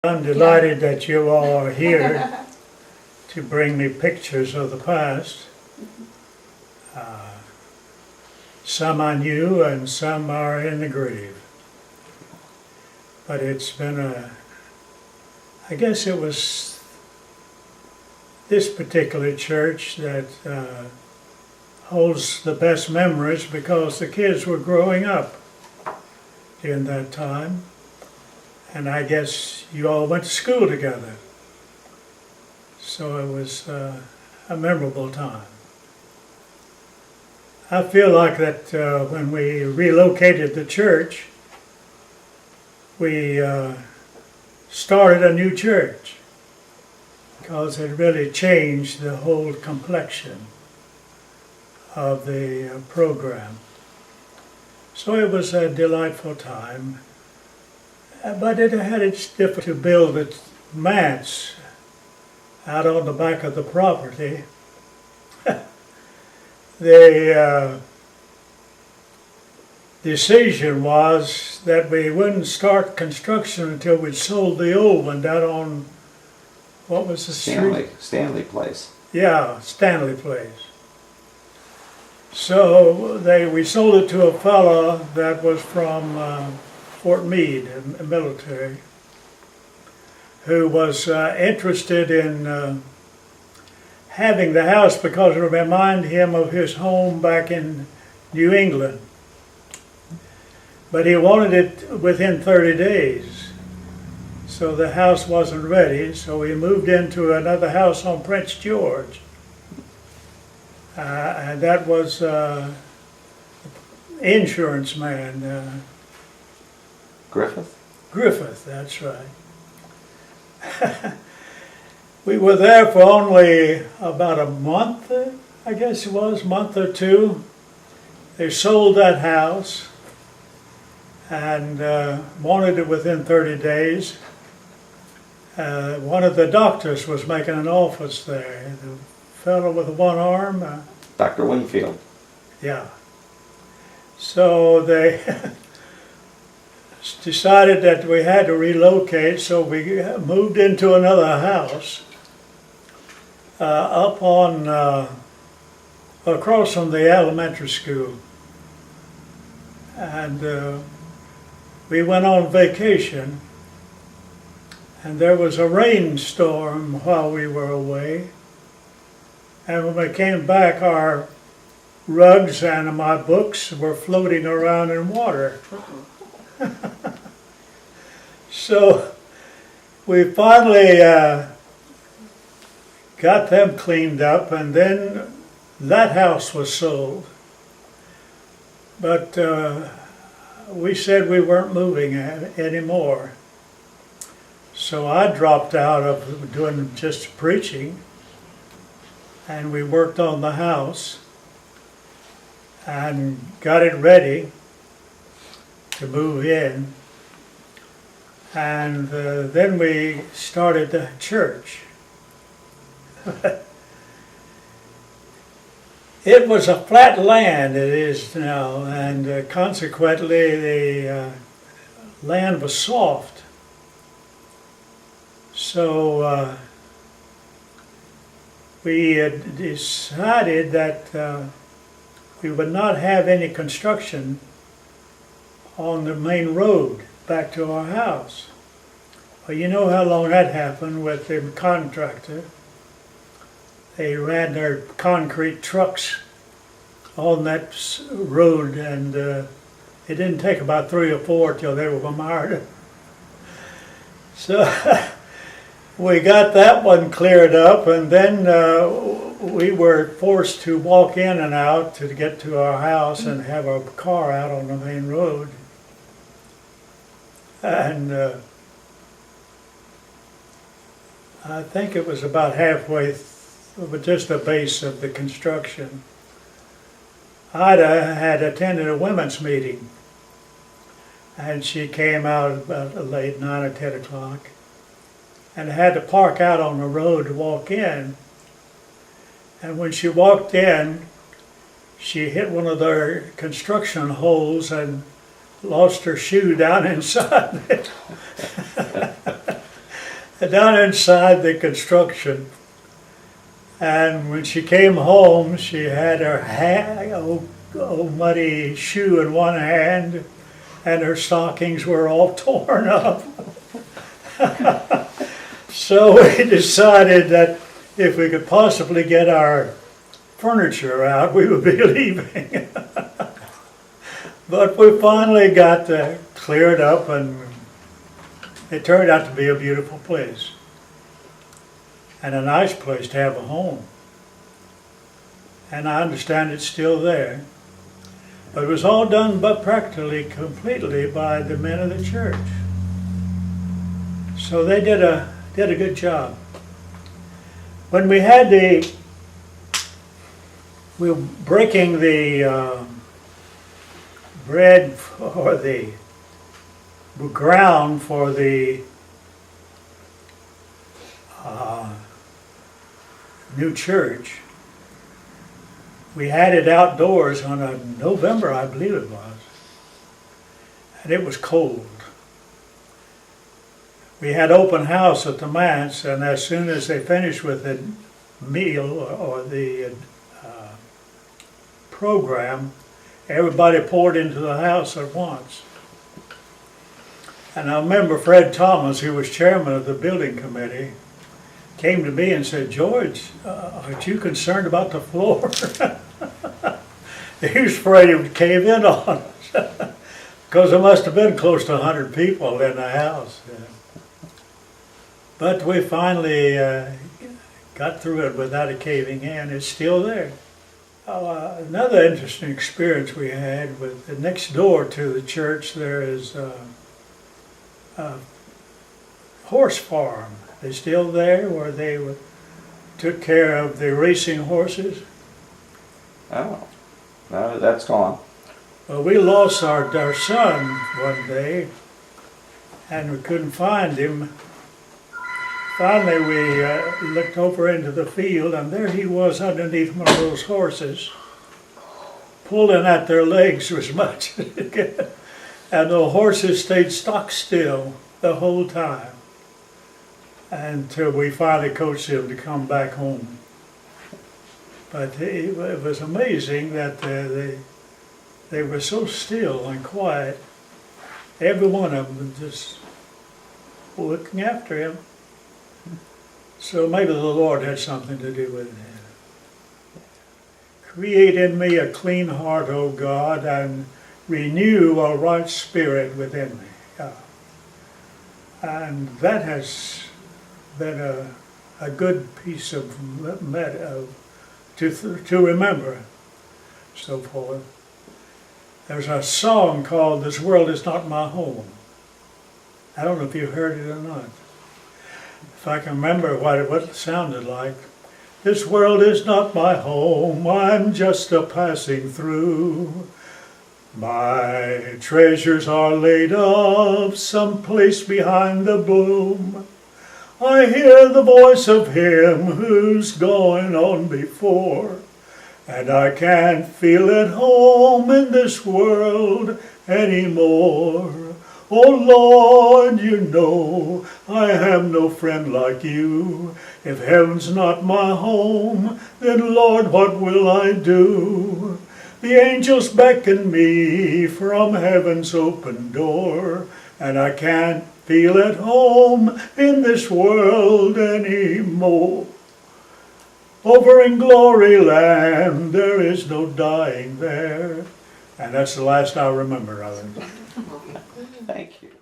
I'm delighted that you all are here to bring me pictures of the past. Some I knew and some are in the grave. But it's been I guess it was this particular church that holds the best memories because the kids were growing up during that time. And I guess you all went to school together. So it was a memorable time. I feel like that when we relocated the church, we started a new church because it really changed the whole complexion of the program. So it was a delightful time. But it had its difficulty to build its mats out on the back of the property. The decision was that we wouldn't start construction until we sold the old one down on, what was the street? Stanley Place. Yeah, Stanley Place. So we sold it to a fellow that was from Fort Meade, a military, who was interested in having the house because it reminded him of his home back in New England. But he wanted it within 30 days. So the house wasn't ready, so we moved into another house on Prince George. And that was insurance man, Griffith, that's right. We were there for only about a month, I guess it was, month or two. They sold that house and wanted it within 30 days. One of the doctors was making an office there. The fellow with one arm. Dr. Wingfield. Yeah. So they decided that we had to relocate, so we moved into another house up on across from the elementary school, and we went on vacation, and there was a rainstorm while we were away, and when we came back our rugs and my books were floating around in water. So we finally got them cleaned up, and then that house was sold. But we said we weren't moving anymore. So I dropped out of doing just preaching, and we worked on the house and got it ready to move in, and then we started the church. It was a flat land, it is now, and consequently the land was soft. So we had decided that we would not have any construction on the main road back to our house. Well, you know how long that happened with the contractor. They ran their concrete trucks on that road, and it didn't take about 3 or 4 till they were mired. So we got that one cleared up, and then we were forced to walk in and out to get to our house and have our car out on the main road. And I think it was about halfway, just the base of the construction. Ida had attended a women's meeting, and she came out about late 9 or 10 o'clock and had to park out on the road to walk in. And when she walked in, she hit one of their construction holes and lost her shoe down inside it. down inside the construction. And when she came home, she had her old muddy shoe in one hand, and her stockings were all torn up. So we decided that if we could possibly get our furniture out, we would be leaving. But we finally got cleared up, and it turned out to be a beautiful place and a nice place to have a home. And I understand it's still there. But it was all done but practically completely by the men of the church. So they did a good job. When we had we were breaking the bread for the ground for the new church, we had it outdoors on a November, I believe it was, and it was cold. We had open house at the manse, and as soon as they finished with the meal or the program, everybody poured into the house at once. And I remember Fred Thomas, who was chairman of the building committee, came to me and said, "George, aren't you concerned about the floor?" He was afraid it would cave in on us, because there must have been close to 100 people in the house. But we finally got through it without it caving in. It's still there. Another interesting experience we had with next door to the church, there is a horse farm. They still there, where they took care of the racing horses? Oh, no, that's gone. Well, we lost our son one day, and we couldn't find him. Finally, we looked over into the field, and there he was underneath one of those horses, pulling at their legs as much as he could. And the horses stayed stock still the whole time, until we finally coached him to come back home. But it was amazing that they were so still and quiet. Every one of them just looking after him. So maybe the Lord had something to do with it. Create in me a clean heart, O God, and renew a right spirit within me. And that has been a good piece of to remember, so forth. There's a song called "This World Is Not My Home." I don't know if you've heard it or not. If I can remember what it sounded like. This world is not my home, I'm just a passing through. My treasures are laid up someplace behind the bloom. I hear the voice of him who's going on before, and I can't feel at home in this world anymore. Oh Lord, you know I have no friend like you. If heaven's not my home, then Lord, what will I do? The angels beckon me from heaven's open door, and I can't feel at home in this world anymore. Over in glory land, there is no dying there. And that's the last I remember of it. Thank you.